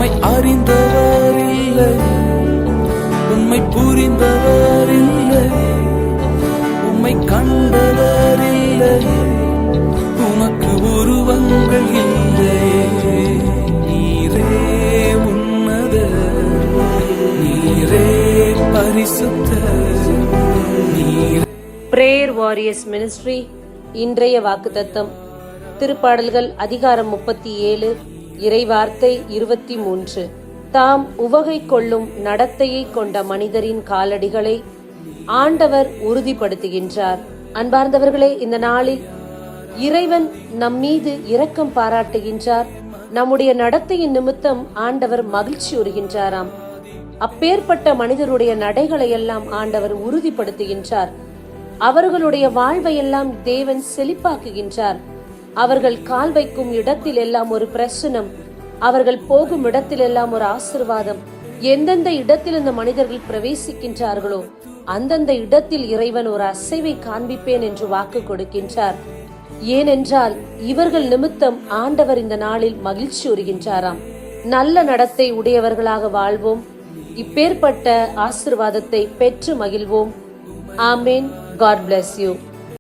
உம்மை அறிந்தவர் இல்லை, உம்மை புரிந்தவர் இல்லை, உம்மை கண்டவர் இல்லை, உமக்கு உருவங்கள் இல்லை. நீரே உன்னதர், நீரே பரிசுத்தர், நீரே. பிரேயர் வாரியர்ஸ் மினிஸ்ட்ரி இன்றைய வாக்குத்தத்தம் திருப்பாடல்கள் அதிகாரம் 37 இறைவார்த்தை 23. தாம் உவகை கொள்ளும் நடத்தையை கொண்ட மனிதரின் காலடிகளை ஆண்டவர் உறுதிப்படுத்துகின்றார். அன்பார்ந்தவர்களே, இந்த நாளில் இறைவன் நம் மீது இரக்கம் பாராட்டுகின்றார். நம்முடைய நடத்தையின் நிமித்தம் ஆண்டவர் மகிழ்ச்சி உறுகின்றாராம். அப்பேற்பட்ட மனிதருடைய நடைகளை எல்லாம் ஆண்டவர் உறுதிப்படுத்துகின்றார். அவர்களுடைய வாழ்வையெல்லாம் தேவன் செழிப்பாக்குகின்றார். அவர்கள் கால் வைக்கும் இடத்தில் எல்லாம் ஒரு பிரசனம், அவர்கள் போகும் இடத்தில் எல்லாம் ஒரு ஆசீர்வாதம். எந்தெந்த இடத்தில் இந்த மனிதர்கள் பிரவேசிக்கின்றார்களோ அந்தந்த இடத்தில் இறைவன் ஒரு அசைவை காண்பிப்பேன் என்று வாக்கு கொடுக்கின்றார். ஏனென்றால் இவர்கள் நிமித்தம் ஆண்டவர் இந்த நாளில் மகிழ்ச்சி உறுகின்றாராம். நல்ல நடத்தை உடையவர்களாக வாழ்வோம். இப்பேற்பட்ட ஆசீர்வாதத்தை பெற்று மகிழ்வோம். ஆமேன். God bless you.